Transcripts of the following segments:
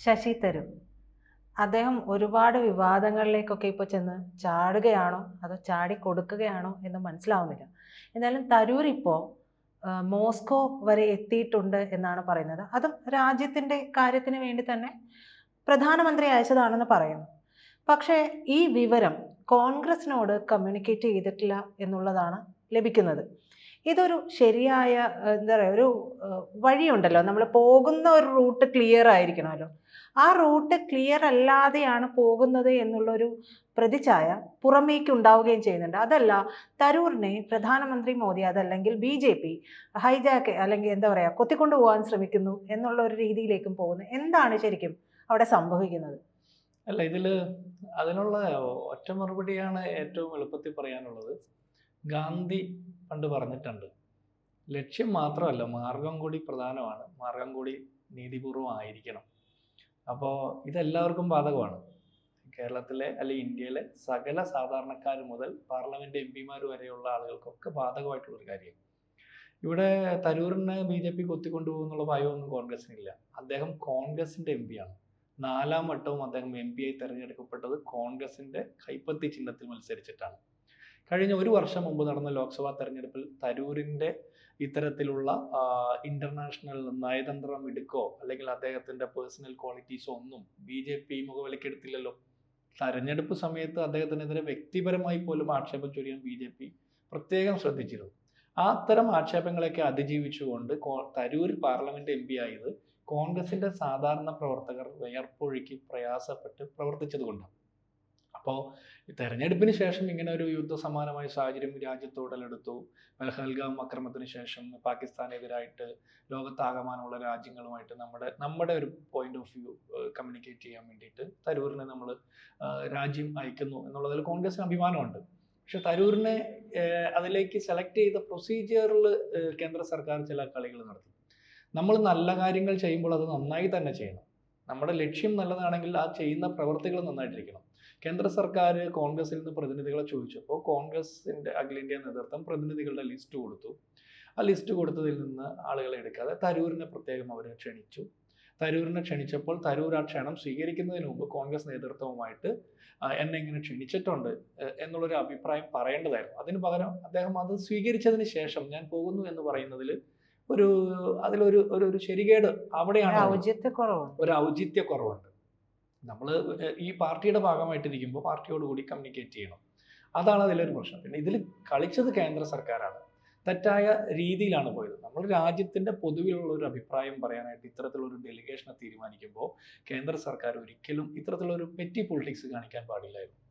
ശശി തരൂർ അദ്ദേഹം ഒരുപാട് വിവാദങ്ങളിലേക്കൊക്കെ ഇപ്പോൾ ചെന്ന് ചാടുകയാണോ അതോ ചാടി കൊടുക്കുകയാണോ എന്ന് മനസ്സിലാവുന്നില്ല. എന്നാലും തരൂർ ഇപ്പോൾ മോസ്കോ വരെ എത്തിയിട്ടുണ്ട് എന്നാണ് പറയുന്നത്. അതും രാജ്യത്തിൻ്റെ കാര്യത്തിന് വേണ്ടി തന്നെ പ്രധാനമന്ത്രി അയച്ചതാണെന്ന് പറയുന്നു. പക്ഷേ ഈ വിവരം കോൺഗ്രസിനോട് കമ്മ്യൂണിക്കേറ്റ് ചെയ്തിട്ടില്ല എന്നുള്ളതാണ് ലഭിക്കുന്നത്. ഇതൊരു ശരിയായ എന്താ പറയുക, ഒരു വഴിയുണ്ടല്ലോ, നമ്മൾ പോകുന്ന ഒരു റൂട്ട് ക്ലിയർ ആയിരിക്കണമല്ലോ. ആ റൂട്ട് ക്ലിയർ അല്ലാതെയാണ് പോകുന്നത് എന്നുള്ളൊരു പ്രതിച്ഛായ പുറമേക്ക് ഉണ്ടാവുകയും ചെയ്യുന്നുണ്ട്. അതല്ല, തരൂരിനെ പ്രധാനമന്ത്രി മോദി അതല്ലെങ്കിൽ BJP ഹൈജാക്ക് അല്ലെങ്കിൽ എന്താ പറയുക, കൊത്തിക്കൊണ്ടു പോകാൻ ശ്രമിക്കുന്നു എന്നുള്ള ഒരു രീതിയിലേക്കും പോകുന്നു. എന്താണ് ശരിക്കും അവിടെ സംഭവിക്കുന്നത്? അല്ല, അതിനുള്ള ഒറ്റ മറുപടിയാണ് ഏറ്റവും എളുപ്പത്തിൽ പറയാനുള്ളത്. ഗാന്ധി പണ്ട് പറഞ്ഞിട്ടുണ്ട്, ലക്ഷ്യം മാത്രമല്ല മാർഗം കൂടി പ്രധാനമാണ്, മാർഗം കൂടി നീതിപൂർവം ആയിരിക്കണം. അപ്പോൾ ഇതെല്ലാവർക്കും ബാധകമാണ്. കേരളത്തിലെ അല്ലെങ്കിൽ ഇന്ത്യയിലെ സകല സാധാരണക്കാർ മുതൽ പാർലമെന്റ് MP വരെയുള്ള ആളുകൾക്കൊക്കെ ബാധകമായിട്ടുള്ളൊരു കാര്യം. ഇവിടെ തരൂരിനെ BJP കൊത്തിക്കൊണ്ടുപോകുന്നുള്ള ഭയമൊന്നും കോൺഗ്രസിനില്ല. അദ്ദേഹം കോൺഗ്രസിന്റെ MP ആണ്. 4ാം വട്ടവും അദ്ദേഹം MP ആയി തെരഞ്ഞെടുക്കപ്പെട്ടത് കോൺഗ്രസിന്റെ കൈപ്പത്തി ചിഹ്നത്തിൽ മത്സരിച്ചിട്ടാണ്. കഴിഞ്ഞ ഒരു വർഷം മുമ്പ് നടന്ന ലോക്സഭാ തെരഞ്ഞെടുപ്പിൽ തരൂരിന്റെ ഇത്തരത്തിലുള്ള ഇന്റർനാഷണൽ നയതന്ത്ര മിടുക്കോ അല്ലെങ്കിൽ അദ്ദേഹത്തിന്റെ പേഴ്സണൽ ക്വാളിറ്റീസോ ഒന്നും BJP മുഖവിലക്കെടുത്തില്ലല്ലോ. തെരഞ്ഞെടുപ്പ് സമയത്ത് അദ്ദേഹത്തിനെതിരെ വ്യക്തിപരമായി പോലും ആക്ഷേപം ചൊരിയാൻ BJP പ്രത്യേകം ശ്രദ്ധിച്ചിരുന്നു. അത്തരം ആക്ഷേപങ്ങളൊക്കെ അതിജീവിച്ചുകൊണ്ട് തരൂർ പാർലമെന്റ് MP ആയത് കോൺഗ്രസിന്റെ സാധാരണ പ്രവർത്തകർ വിയർപ്പൊഴുക്കി പ്രയാസപ്പെട്ട് പ്രവർത്തിച്ചത് കൊണ്ടാണ്. അപ്പോൾ തെരഞ്ഞെടുപ്പിന് ശേഷം ഇങ്ങനെ ഒരു യുദ്ധസമാനമായ സാഹചര്യം രാജ്യത്ത് ഉടലെടുത്തു. പെഹൽഗാം അക്രമത്തിന് ശേഷം പാകിസ്ഥാനെതിരായിട്ട് ലോകത്താകമാനമുള്ള രാജ്യങ്ങളുമായിട്ട് നമ്മുടെ ഒരു പോയിന്റ് ഓഫ് വ്യൂ കമ്മ്യൂണിക്കേറ്റ് ചെയ്യാൻ വേണ്ടിയിട്ട് തരൂരിനെ നമ്മൾ രാജ്യം അയക്കുന്നു എന്നുള്ളതിൽ കോൺഗ്രസിന് അഭിമാനമുണ്ട്. പക്ഷെ തരൂരിനെ അതിലേക്ക് സെലക്ട് ചെയ്ത പ്രൊസീജിയറിൽ കേന്ദ്ര സർക്കാർ ചില കളികൾ നടത്തി. നമ്മൾ നല്ല കാര്യങ്ങൾ ചെയ്യുമ്പോൾ അത് നന്നായി തന്നെ ചെയ്യണം. നമ്മുടെ ലക്ഷ്യം നല്ലതാണെങ്കിൽ ആ ചെയ്യുന്ന പ്രവൃത്തികൾ നന്നായിട്ടിരിക്കണം. കേന്ദ്ര സർക്കാർ കോൺഗ്രസിൽ നിന്ന് പ്രതിനിധികളെ ചോദിച്ചപ്പോൾ കോൺഗ്രസിന്റെ അഖിലേന്ത്യാ നേതൃത്വം പ്രതിനിധികളുടെ ലിസ്റ്റ് കൊടുത്തു. ആ ലിസ്റ്റ് കൊടുത്തതിൽ നിന്ന് ആളുകളെ എടുക്കാതെ തരൂരിനെ പ്രത്യേകം അവർ ക്ഷണിച്ചു. തരൂരിനെ ക്ഷണിച്ചപ്പോൾ തരൂർ ആ ക്ഷണം സ്വീകരിക്കുന്നതിന് മുമ്പ് കോൺഗ്രസ് നേതൃത്വവുമായിട്ട് എന്നെ ഇങ്ങനെ ക്ഷണിച്ചിട്ടുണ്ട് എന്നുള്ളൊരു അഭിപ്രായം പറയേണ്ടതായിരുന്നു. അതിന് പകരം അദ്ദേഹം അത് സ്വീകരിച്ചതിന് ശേഷം ഞാൻ പോകുന്നു എന്ന് പറയുന്നതിൽ അതിലൊരു ശരികേട് അവിടെയാണ്. ഒരു ഔചിത്യക്കുറവുണ്ട്. നമ്മൾ ഈ പാർട്ടിയുടെ ഭാഗമായിട്ടിരിക്കുമ്പോൾ പാർട്ടിയോട് കൂടി കമ്മ്യൂണിക്കേറ്റ് ചെയ്യണം. അതാണ് അതിലൊരു പ്രശ്നം. പിന്നെ ഇതിൽ കളിച്ചത് കേന്ദ്ര സർക്കാരാണ്. തെറ്റായ രീതിയിലാണ് പോയത്. നമ്മൾ രാജ്യത്തിന്റെ പൊതുവിലുള്ള ഒരു അഭിപ്രായം പറയാനായിട്ട് ഇത്തരത്തിലൊരു ഡെലിഗേഷനെ തീരുമാനിക്കുമ്പോൾ കേന്ദ്ര സർക്കാർ ഒരിക്കലും ഇത്തരത്തിലൊരു പെറ്റി പൊളിറ്റിക്സ് കാണിക്കാൻ പാടില്ലായിരുന്നു.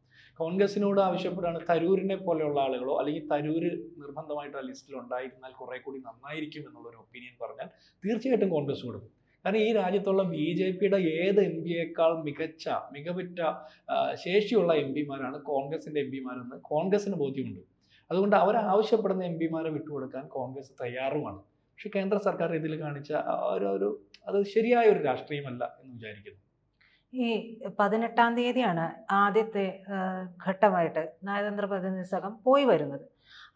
കോൺഗ്രസിനോട് ആവശ്യപ്പെടാണ് തരൂരിനെ പോലെയുള്ള ആളുകളോ അല്ലെങ്കിൽ തരൂര് നിർബന്ധമായിട്ട് ആ ലിസ്റ്റിൽ ഉണ്ടായിരുന്നാൽ കുറെ കൂടി നന്നായിരിക്കും എന്നുള്ളൊരു ഒപ്പീനിയൻ പറഞ്ഞാൽ തീർച്ചയായിട്ടും കോൺഗ്രസ് കൊടുക്കും. കാരണം ഈ രാജ്യത്തുള്ള BJPയുടെ ഏത് MP മികവുറ്റ ശേഷിയുള്ള MP കോൺഗ്രസിന്റെ MP കോൺഗ്രസിന് ബോധ്യമുണ്ട്. അതുകൊണ്ട് അവർ ആവശ്യപ്പെടുന്ന MP വിട്ടുകൊടുക്കാൻ കോൺഗ്രസ് തയ്യാറുമാണ്. പക്ഷെ കേന്ദ്ര സർക്കാർ ഇതിൽ കാണിച്ച അത് ശരിയായ ഒരു രാഷ്ട്രീയമല്ല എന്ന് വിചാരിക്കുന്നു. ഈ 18-ാം തീയതിയാണ് ആദ്യത്തെ ഘട്ടമായിട്ട് നയതന്ത്ര പ്രതിനിധി സംഘം പോയി വരുന്നത്.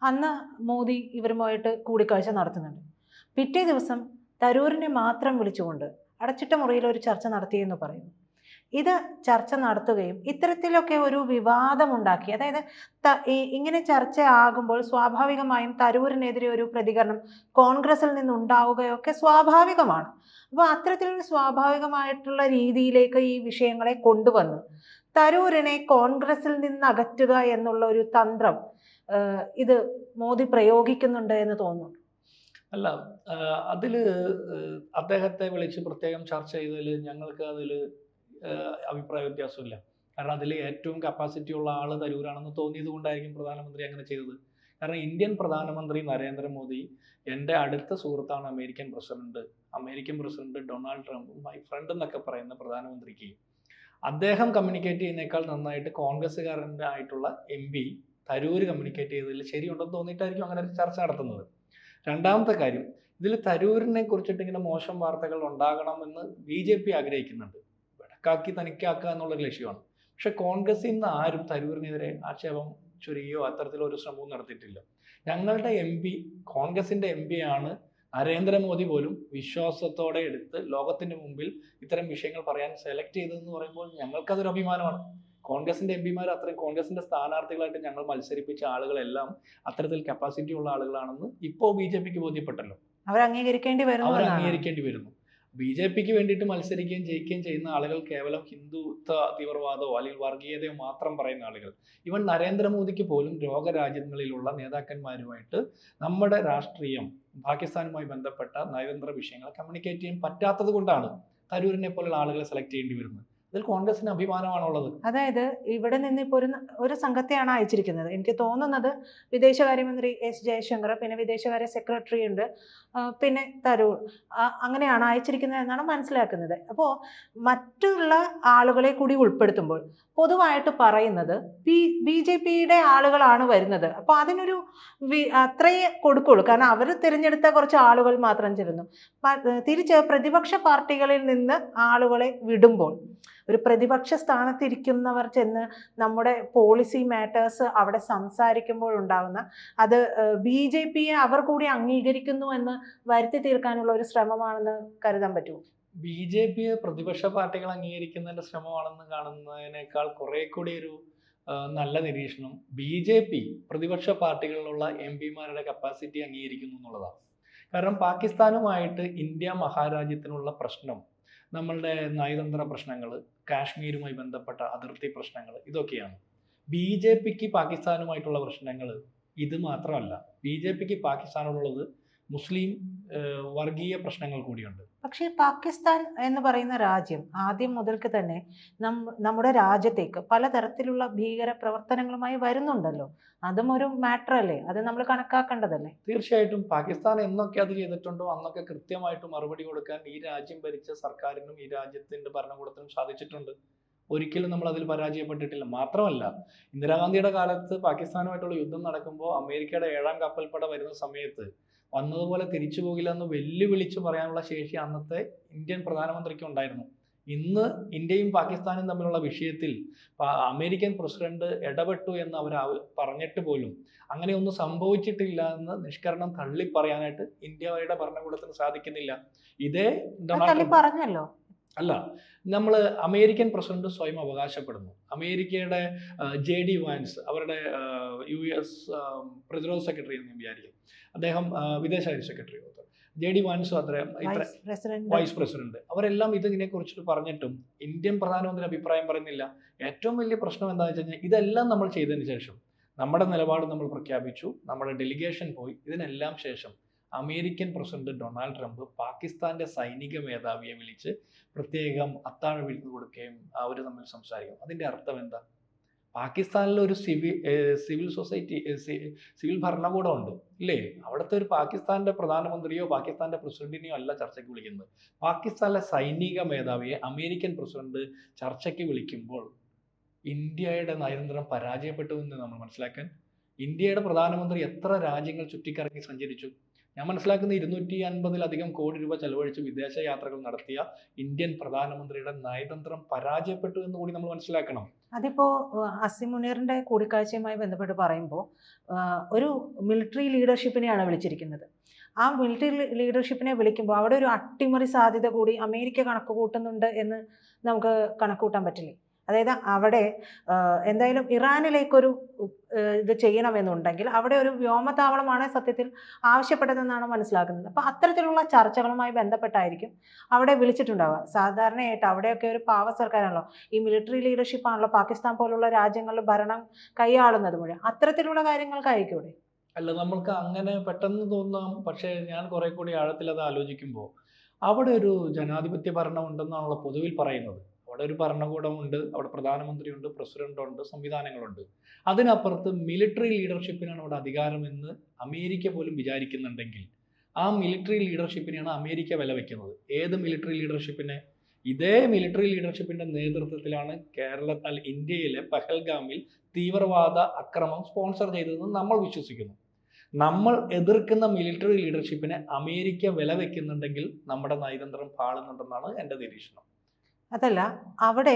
അന്ന് മോദി ഇവരുമായിട്ട് കൂടിക്കാഴ്ച നടത്തുന്നുണ്ട്. പിറ്റേ ദിവസം തരൂരിനെ മാത്രം വിളിച്ചുകൊണ്ട് അടച്ചിട്ട മുറിയിൽ ഒരു ചർച്ച നടത്തിയെന്ന് പറയുന്നു. ഇത് ചർച്ച നടത്തുകയും ഇത്തരത്തിലൊക്കെ ഒരു വിവാദമുണ്ടാക്കി, അതായത് ഇങ്ങനെ ചർച്ച ആകുമ്പോൾ സ്വാഭാവികമായും തരൂരിനെതിരെ ഒരു പ്രതികരണം കോൺഗ്രസിൽ നിന്നുണ്ടാവുകയൊക്കെ സ്വാഭാവികമാണ്. അപ്പോൾ അത്തരത്തിലൊരു സ്വാഭാവികമായിട്ടുള്ള രീതിയിലേക്ക് ഈ വിഷയങ്ങളെ കൊണ്ടുവന്ന് തരൂരിനെ കോൺഗ്രസിൽ നിന്ന് അകറ്റുക എന്നുള്ള ഒരു തന്ത്രം ഇത് മോദി പ്രയോഗിക്കുന്നുണ്ട് എന്ന് തോന്നുന്നു. അല്ല, അദ്ദേഹത്തെ വിളിച്ച് പ്രത്യേകം ചർച്ച ചെയ്തതിൽ ഞങ്ങൾക്ക് അഭിപ്രായ വ്യത്യാസമില്ല. കാരണം അതിൽ ഏറ്റവും കപ്പാസിറ്റി ഉള്ള ആള് തരൂരാണെന്ന് തോന്നിയത് കൊണ്ടായിരിക്കും പ്രധാനമന്ത്രി അങ്ങനെ ചെയ്തത്. കാരണം ഇന്ത്യൻ പ്രധാനമന്ത്രി നരേന്ദ്രമോദി എൻ്റെ അടുത്ത സുഹൃത്താണ് American president Donald Trump, my friend എന്നൊക്കെ പറയുന്ന പ്രധാനമന്ത്രിക്ക് അദ്ദേഹം കമ്മ്യൂണിക്കേറ്റ് ചെയ്യുന്നേക്കാൾ നന്നായിട്ട് കോൺഗ്രസ്സുകാരൻ്റെ ആയിട്ടുള്ള MP തരൂര് കമ്മ്യൂണിക്കേറ്റ് ചെയ്തതിൽ ശരിയുണ്ടെന്ന് തോന്നിയിട്ടായിരിക്കും അങ്ങനെ ഒരു ചർച്ച നടത്തുന്നത്. രണ്ടാമത്തെ കാര്യം, ഇതിൽ തരൂരിനെ കുറിച്ചിട്ട് ഇങ്ങനെ മോശം വാർത്തകൾ ഉണ്ടാകണമെന്ന് BJP ആഗ്രഹിക്കുന്നുണ്ട്. വെടക്കാക്കി തനിക്കാക്കുക എന്നുള്ളൊരു ലക്ഷ്യമാണ്. പക്ഷെ കോൺഗ്രസിൽ നിന്ന് ആരും തരൂരിനെതിരെ ആക്ഷേപം ചൊരിയോ അത്തരത്തിലൊരു ശ്രമവും നടത്തിയിട്ടില്ല. ഞങ്ങളുടെ MP കോൺഗ്രസിന്റെ MP ആണ് നരേന്ദ്രമോദി പോലും വിശ്വാസത്തോടെ എടുത്ത് ലോകത്തിന്റെ മുമ്പിൽ ഇത്തരം വിഷയങ്ങൾ പറയാൻ സെലക്ട് ചെയ്തതെന്ന് പറയുമ്പോൾ ഞങ്ങൾക്കതൊരു അഭിമാനമാണ്. കോൺഗ്രസിന്റെ എംപിമാർ അത്രയും കോൺഗ്രസിന്റെ സ്ഥാനാർത്ഥികളായിട്ട് ഞങ്ങൾ മത്സരിപ്പിച്ച ആളുകളെല്ലാം അത്തരത്തിൽ കപ്പാസിറ്റി ഉള്ള ആളുകളാണെന്ന് ഇപ്പോൾ BJP-ക്ക് ബോധ്യപ്പെട്ടല്ലോ. അവർ അംഗീകരിക്കേണ്ടി വരുന്നു. BJP-ക്ക് വേണ്ടിയിട്ട് മത്സരിക്കുകയും ജയിക്കുകയും ചെയ്യുന്ന ആളുകൾ കേവലം ഹിന്ദുത്വ തീവ്രവാദമോ അല്ലെങ്കിൽ വർഗീയതയോ മാത്രം പറയുന്ന ആളുകൾ. ഇവൻ നരേന്ദ്രമോദിക്ക് പോലും ലോകരാജ്യങ്ങളിലുള്ള നേതാക്കന്മാരുമായിട്ട് നമ്മുടെ രാഷ്ട്രീയം, പാകിസ്ഥാനുമായി ബന്ധപ്പെട്ട നയതന്ത്ര വിഷയങ്ങൾ കമ്മ്യൂണിക്കേറ്റ് ചെയ്യാൻ പറ്റാത്തത് കൊണ്ടാണ് തരൂരിനെ പോലുള്ള ആളുകളെ സെലക്ട് ചെയ്യേണ്ടി വരുന്നത്. അതിൽ കോൺഗ്രസിന് അഭിമാനമാണുള്ളത്. അതായത് ഇവിടെ നിന്ന് ഇപ്പോൾ ഒരു സംഘത്തെയാണ് അയച്ചിരിക്കുന്നത്. എനിക്ക് തോന്നുന്നത് വിദേശകാര്യമന്ത്രി S ജയശങ്കർ, പിന്നെ വിദേശകാര്യ സെക്രട്ടറി ഉണ്ട്, പിന്നെ തരൂർ, അങ്ങനെയാണ് അയച്ചിരിക്കുന്നത് എന്നാണ് മനസ്സിലാക്കുന്നത്. അപ്പോൾ മറ്റുള്ള ആളുകളെ കൂടി ഉൾപ്പെടുത്തുമ്പോൾ പൊതുവായിട്ട് പറയുന്നത് BJP-യുടെ ആളുകളാണ് വരുന്നത്. അപ്പോൾ അതിനൊരു അത്രയേ കൊടുക്കുള്ളൂ. കാരണം അവർ തിരഞ്ഞെടുത്ത കുറച്ച് ആളുകൾ മാത്രം ചെല്ലുന്നു. തിരിച്ച് പ്രതിപക്ഷ പാർട്ടികളിൽ നിന്ന് ആളുകളെ വിടുമ്പോൾ ഒരു പ്രതിപക്ഷ സ്ഥാനത്തിരിക്കുന്നവർ ചെന്ന് നമ്മുടെ പോളിസി മാറ്റേഴ്സ് അവിടെ സംസാരിക്കുമ്പോഴുണ്ടാകുന്ന അത് BJP-യെ അവർ കൂടി അംഗീകരിക്കുന്നു എന്ന് വരുത്തി തീർക്കാനുള്ള ഒരു ശ്രമമാണെന്ന് കരുതാൻ പറ്റുമോ? BJP-യെ പ്രതിപക്ഷ പാർട്ടികൾ അംഗീകരിക്കുന്നതിന്റെ ശ്രമമാണെന്ന് കാണുന്നതിനേക്കാൾ കുറെ കൂടി ഒരു നല്ല നിരീക്ഷണം BJP പ്രതിപക്ഷ പാർട്ടികളിലുള്ള MP-മാരുടെ കപ്പാസിറ്റി അംഗീകരിക്കുന്നു എന്നുള്ളതാണ്. കാരണം പാകിസ്ഥാനുമായിട്ട് ഇന്ത്യ മഹാരാജ്യത്തിനുള്ള പ്രശ്നം, നമ്മളുടെ നയതന്ത്ര പ്രശ്നങ്ങൾ, കാശ്മീരുമായി ബന്ധപ്പെട്ട അതിർത്തി പ്രശ്നങ്ങൾ, ഇതൊക്കെയാണ്. BJP-ക്ക് പാകിസ്ഥാനുമായിട്ടുള്ള പ്രശ്നങ്ങൾ ഇത് മാത്രമല്ല. BJP-ക്ക് പാകിസ്ഥാനോടുള്ളത് മുസ്ലിം വർഗീയ പ്രശ്നങ്ങൾ കൂടിയുണ്ട്. പക്ഷേ പാകിസ്ഥാൻ എന്ന് പറയുന്ന രാജ്യം ആദ്യം മുതൽക്ക് തന്നെ നമ്മുടെ രാജ്യത്തേക്ക് പലതരത്തിലുള്ള ഭീകര പ്രവർത്തനങ്ങളുമായി വരുന്നുണ്ടല്ലോ. അതും ഒരു മാറ്റർ അല്ലേ? അത് നമ്മൾ കണക്കാക്കേണ്ടതല്ലേ? തീർച്ചയായിട്ടും പാകിസ്ഥാൻ എന്നൊക്കെ അത് ചെയ്തിട്ടുണ്ടോ അന്നൊക്കെ കൃത്യമായിട്ട് മറുപടി കൊടുക്കാൻ ഈ രാജ്യം ഭരിച്ച സർക്കാരിനും ഈ രാജ്യത്തിന്റെ ഭരണകൂടത്തിനും സാധിച്ചിട്ടുണ്ട്. ഒരിക്കലും നമ്മൾ അതിൽ പരാജയപ്പെട്ടിട്ടില്ല. മാത്രമല്ല, ഇന്ദിരാഗാന്ധിയുടെ കാലത്ത് പാകിസ്ഥാനുമായിട്ടുള്ള യുദ്ധം നടക്കുമ്പോൾ അമേരിക്കയുടെ 7ാം കപ്പൽപ്പട വരുന്ന സമയത്ത് വന്നതുപോലെ തിരിച്ചു പോകില്ല എന്ന് വെല്ലുവിളിച്ചു പറയാനുള്ള ശേഷി അന്നത്തെ ഇന്ത്യൻ പ്രധാനമന്ത്രിക്ക് ഉണ്ടായിരുന്നു. ഇന്ന് ഇന്ത്യയും പാകിസ്ഥാനും തമ്മിലുള്ള വിഷയത്തിൽ അമേരിക്കൻ പ്രസിഡന്റ് ഇടപെട്ടു എന്ന് അവർ പറഞ്ഞിട്ട് പോലും അങ്ങനെയൊന്നും സംഭവിച്ചിട്ടില്ല എന്ന് നിഷ്കരണം തള്ളി പറയാനായിട്ട് ഇന്ത്യയുടെ ഭരണകൂടത്തിന് സാധിക്കുന്നില്ല. ഇതേ പറഞ്ഞല്ലോ അല്ല, നമ്മൾ അമേരിക്കൻ പ്രസിഡന്റ് സ്വയം അവകാശപ്പെടുന്നു. അമേരിക്കയുടെ JD വാൻസ്, അവരുടെ US പ്രതിരോധ സെക്രട്ടറി എന്ന് വിചാരിക്കും, അദ്ദേഹം വിദേശകാര്യ secretary, JD Vance vice president, അവരെല്ലാം ഇതിനെ കുറിച്ചിട്ട് പറഞ്ഞിട്ടും ഇന്ത്യൻ പ്രധാനമന്ത്രി അഭിപ്രായം പറയുന്നില്ല. ഏറ്റവും വലിയ പ്രശ്നം എന്താണെന്ന് വെച്ച് കഴിഞ്ഞാൽ ഇതെല്ലാം നമ്മൾ ചെയ്തതിന് ശേഷം നമ്മുടെ നിലപാട് നമ്മൾ പ്രഖ്യാപിച്ചു, നമ്മുടെ ഡെലിഗേഷൻ പോയി, ഇതിനെല്ലാം ശേഷം അമേരിക്കൻ പ്രസിഡന്റ് ഡൊണാൾഡ് ട്രംപ് പാകിസ്ഥാന്റെ സൈനിക മേധാവിയെ വിളിച്ച് പ്രത്യേകം അത്താഴം വിരുന്ന് കൊടുക്കുകയും അവർ തമ്മിൽ സംസാരിക്കും. അതിന്റെ അർത്ഥം എന്താ? പാകിസ്ഥാനിൽ ഒരു സിവിൽ സൊസൈറ്റി, സിവിൽ ഭരണകൂടം ഉണ്ട് ഇല്ലേ? അവിടുത്തെ ഒരു പാകിസ്ഥാന്റെ പ്രധാനമന്ത്രിയോ പാകിസ്ഥാന്റെ പ്രസിഡന്റിനെയോ അല്ല ചർച്ചയ്ക്ക് വിളിക്കുന്നത്. പാകിസ്ഥാനിലെ സൈനിക മേധാവിയെ അമേരിക്കൻ പ്രസിഡന്റ് ചർച്ചയ്ക്ക് വിളിക്കുമ്പോൾ ഇന്ത്യയുടെ നയതന്ത്രം പരാജയപ്പെട്ടു എന്ന് നമ്മൾ മനസ്സിലാക്കാൻ. ഇന്ത്യയുടെ പ്രധാനമന്ത്രി എത്ര രാജ്യങ്ങൾ ചുറ്റിക്കറങ്ങി സഞ്ചരിച്ചു? ഞാൻ മനസ്സിലാക്കുന്ന 250-ലധികം കോടി രൂപ ചെലവഴിച്ച് വിദേശ യാത്രകൾ നടത്തിയ ഇന്ത്യൻ പ്രധാനമന്ത്രിയുടെ നയതന്ത്രം പരാജയപ്പെട്ടു എന്ന് കൂടി നമ്മൾ മനസ്സിലാക്കണം. അതിപ്പോ അസീം മുനീറിന്റെ കൂടിക്കാഴ്ചയുമായി ബന്ധപ്പെട്ട് പറയുമ്പോൾ ഒരു മിലിറ്ററി ലീഡർഷിപ്പിനെയാണ് വിളിച്ചിരിക്കുന്നത്. ആ മിലിറ്ററി ലീഡർഷിപ്പിനെ വിളിക്കുമ്പോൾ അവിടെ ഒരു അട്ടിമറി സാധ്യത കൂടി അമേരിക്ക കണക്ക് കൂട്ടുന്നുണ്ട് എന്ന് നമുക്ക് കണക്കൂട്ടാൻ പറ്റില്ലേ? അതായത് അവിടെ എന്തായാലും ഇറാനിലേക്കൊരു ഇത് ചെയ്യണമെന്നുണ്ടെങ്കിൽ അവിടെ ഒരു വ്യോമതാവളമാണ് സത്യത്തിൽ ആവശ്യപ്പെട്ടതെന്നാണ് മനസ്സിലാക്കുന്നത്. അപ്പോൾ അത്തരത്തിലുള്ള ചർച്ചകളുമായി ബന്ധപ്പെട്ടായിരിക്കും അവിടെ വിളിച്ചിട്ടുണ്ടാവുക. സാധാരണയായിട്ട് അവിടെയൊക്കെ ഒരു പാവ സർക്കാരാണല്ലോ, ഈ മിലിറ്ററി ലീഡർഷിപ്പാണല്ലോ പാകിസ്ഥാൻ പോലുള്ള രാജ്യങ്ങളിൽ ഭരണം കൈയാളുന്നത് മുഴുവൻ. അത്തരത്തിലുള്ള കാര്യങ്ങൾക്കായിരിക്കും ഇവിടെ. അല്ല, നമ്മൾക്ക് അങ്ങനെ പെട്ടെന്ന് തോന്നാം. പക്ഷേ ഞാൻ കുറെ കൂടി ആഴത്തിൽ അത് ആലോചിക്കുമ്പോൾ അവിടെ ഒരു ജനാധിപത്യ ഭരണം ഉണ്ടെന്നാണല്ലോ പൊതുവിൽ പറയുന്നത്. അവിടെ ഒരു ഭരണകൂടമുണ്ട്, അവിടെ പ്രധാനമന്ത്രിയുണ്ട്, പ്രസിഡന്റുണ്ട്, സംവിധാനങ്ങളുണ്ട്. അതിനപ്പുറത്ത് മിലിറ്ററി ലീഡർഷിപ്പിനാണ് അവിടെ അധികാരമെന്ന് അമേരിക്ക പോലും വിചാരിക്കുന്നുണ്ടെങ്കിൽ ആ മിലിറ്ററി ലീഡർഷിപ്പിനെയാണ് അമേരിക്ക വില വയ്ക്കുന്നത്. ഏത് മിലിറ്ററി ലീഡർഷിപ്പിനെ? ഇതേ മിലിറ്ററി ലീഡർഷിപ്പിന്റെ നേതൃത്വത്തിലാണ് ഇന്ത്യയിലെ പഹൽഗാമിൽ തീവ്രവാദ അക്രമം സ്പോൺസർ ചെയ്തതെന്ന് നമ്മൾ വിശ്വസിക്കുന്നു. നമ്മൾ എതിർക്കുന്ന മിലിറ്ററി ലീഡർഷിപ്പിനെ അമേരിക്ക വില വയ്ക്കുന്നുണ്ടെങ്കിൽ നമ്മുടെ നയതന്ത്രം പാളുന്നുണ്ടെന്നാണ് എൻ്റെ നിരീക്ഷണം. അതല്ല, അവിടെ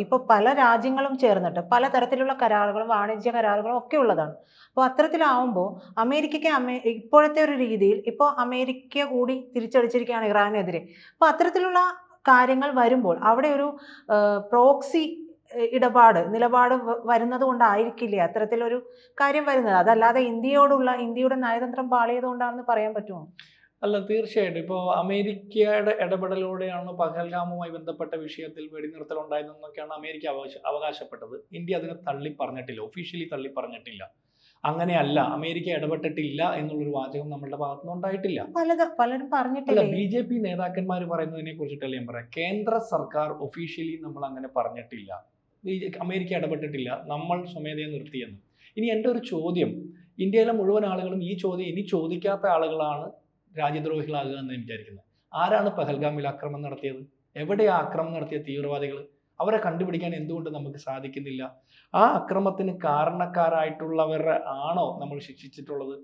ഇപ്പോൾ പല രാജ്യങ്ങളും ചേർന്നിട്ട് പലതരത്തിലുള്ള കരാറുകളും വാണിജ്യ കരാറുകളും ഒക്കെ ഉള്ളതാണ്. അപ്പോൾ അത്തരത്തിലാവുമ്പോൾ അമേരിക്കയ്ക്ക് ഇപ്പോഴത്തെ ഒരു രീതിയിൽ ഇപ്പോൾ അമേരിക്ക കൂടി തിരിച്ചടിച്ചിരിക്കുകയാണ് ഇറാനെതിരെ. അപ്പോൾ അത്തരത്തിലുള്ള കാര്യങ്ങൾ വരുമ്പോൾ അവിടെ ഒരു പ്രോക്സി നിലപാട് വരുന്നത് കൊണ്ടായിരിക്കില്ലേ അത്തരത്തിലൊരു കാര്യം വരുന്നത്? അതല്ലാതെ ഇന്ത്യയുടെ നയതന്ത്രം പാളിയത് കൊണ്ടാണെന്ന് പറയാൻ പറ്റുമോ? അല്ല, തീർച്ചയായിട്ടും. ഇപ്പോൾ അമേരിക്കയുടെ ഇടപെടലോടെയാണ് പഹൽഗാമുമായി ബന്ധപ്പെട്ട വിഷയത്തിൽ വെടിനിർത്തൽ ഉണ്ടായതെന്നൊക്കെയാണ് അമേരിക്ക അവകാശപ്പെട്ടത്. ഇന്ത്യ അതിനെ തള്ളി പറഞ്ഞിട്ടില്ല, ഒഫീഷ്യലി തള്ളി പറഞ്ഞിട്ടില്ല. അങ്ങനെയല്ല, അമേരിക്ക ഇടപെട്ടിട്ടില്ല എന്നുള്ളൊരു വാചകം നമ്മളുടെ ഭാഗത്തുനിന്ന് ഉണ്ടായിട്ടില്ല. പലരും അല്ല, പറഞ്ഞിട്ടില്ലേ? BJP നേതാക്കന്മാർ പറയുന്നതിനെ കുറിച്ചിട്ടല്ല ഞാൻ പറയാം. കേന്ദ്ര സർക്കാർ ഒഫീഷ്യലി നമ്മൾ അങ്ങനെ പറഞ്ഞിട്ടില്ല, അമേരിക്ക ഇടപെട്ടിട്ടില്ല, നമ്മൾ സ്വമേധയാ നിർത്തിയെന്ന്. ഇനി എൻ്റെ ഒരു ചോദ്യം, ഇന്ത്യയിലെ മുഴുവൻ ആളുകളും ഈ ചോദ്യം ഇനി ചോദിക്കാത്ത ആളുകളാണ് രാജ്യദ്രോഹികളാകുക എന്ന് ഞാൻ വിചാരിക്കുന്നത്. ആരാണ് പഹൽഗാമിൽ ആക്രമണം നടത്തിയത്? എവിടെയാ ആക്രമണം നടത്തിയ തീവ്രവാദികൾ? അവരെ കണ്ടുപിടിക്കാൻ എന്തുകൊണ്ട് നമുക്ക് സാധിക്കുന്നില്ല? ആ അക്രമത്തിന് കാരണക്കാരായിട്ടുള്ളവരെ ആണോ നമ്മൾ ശിക്ഷിച്ചിട്ടുള്ളത്?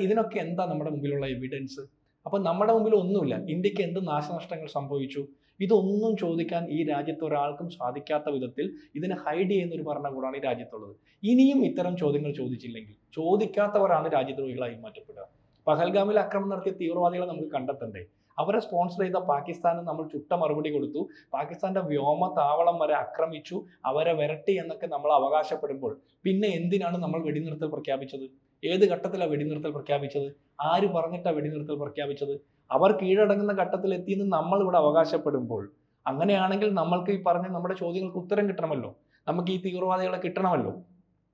ഇതിനൊക്കെ എന്താ നമ്മുടെ മുമ്പിലുള്ള എവിഡൻസ്? അപ്പം നമ്മുടെ മുമ്പിൽ ഒന്നുമില്ല. ഇന്ത്യക്ക് എന്ത് നാശനഷ്ടങ്ങൾ സംഭവിച്ചു? ഇതൊന്നും ചോദിക്കാൻ ഈ രാജ്യത്ത് ഒരാൾക്കും സാധിക്കാത്ത വിധത്തിൽ ഇതിനെ ഹൈഡ് ചെയ്യുന്ന ഒരു ഭരണകൂടമാണ് ഈ രാജ്യത്തുള്ളത്. ഇനിയും ഇത്തരം ചോദ്യങ്ങൾ ചോദിച്ചില്ലെങ്കിൽ ചോദിക്കാത്തവരാണ് രാജ്യദ്രോഹികളായി മാറ്റപ്പെടുക. പഹൽഗാമിൽ ആക്രമണം നടത്തിയ തീവ്രവാദികളെ നമുക്ക് കണ്ടെത്തണ്ടേ? അവരെ സ്പോൺസർ ചെയ്ത പാകിസ്ഥാന് നമ്മൾ ചുട്ട മറുപടി കൊടുത്തു. പാകിസ്ഥാന്റെ വ്യോമ താവളം വരെ ആക്രമിച്ചു, അവരെ വിരട്ടി എന്നൊക്കെ നമ്മൾ അവകാശപ്പെടുമ്പോൾ പിന്നെ എന്തിനാണ് നമ്മൾ വെടിനിർത്തൽ പ്രഖ്യാപിച്ചത്? ഏത് ഘട്ടത്തിലാണ് വെടിനിർത്തൽ പ്രഖ്യാപിച്ചത്? ആര് പറഞ്ഞിട്ടാണ് വെടിനിർത്തൽ പ്രഖ്യാപിച്ചത്? അവർ കീഴടങ്ങുന്ന ഘട്ടത്തിൽ എത്തിയെന്ന് നമ്മൾ ഇവിടെ അവകാശപ്പെടുമ്പോൾ, അങ്ങനെയാണെങ്കിൽ നമ്മൾക്ക് ഈ പറഞ്ഞ നമ്മുടെ ചോദ്യങ്ങൾക്ക് ഉത്തരം കിട്ടണമല്ലോ. നമുക്ക് ഈ തീവ്രവാദികളെ കിട്ടണമല്ലോ.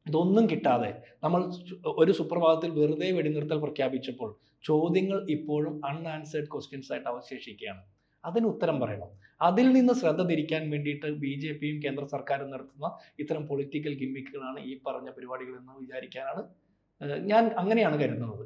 ഇതൊന്നും കിട്ടാതെ നമ്മൾ ഒരു സുപ്രഭാതത്തിൽ വെറുതെ വെടിനിർത്തൽ പ്രഖ്യാപിച്ചപ്പോൾ ചോദ്യങ്ങൾ ഇപ്പോഴും അൺആൻസേർഡ് ക്വസ്റ്റ്യൻസ് ആയിട്ട് അവശേഷിക്കുകയാണ്. അതിന് ഉത്തരം പറയണം. അതിൽ നിന്ന് ശ്രദ്ധ തിരിക്കാൻ വേണ്ടിയിട്ട് BJPയും കേന്ദ്ര സർക്കാരും നടത്തുന്ന ഇത്തരം പൊളിറ്റിക്കൽ ഗിമ്മിക്കുകളാണ് ഈ പറഞ്ഞ പരിപാടികൾ എന്ന് വിചാരിക്കാനാണ് ഞാൻ അങ്ങനെയാണ് കരുതുന്നത്.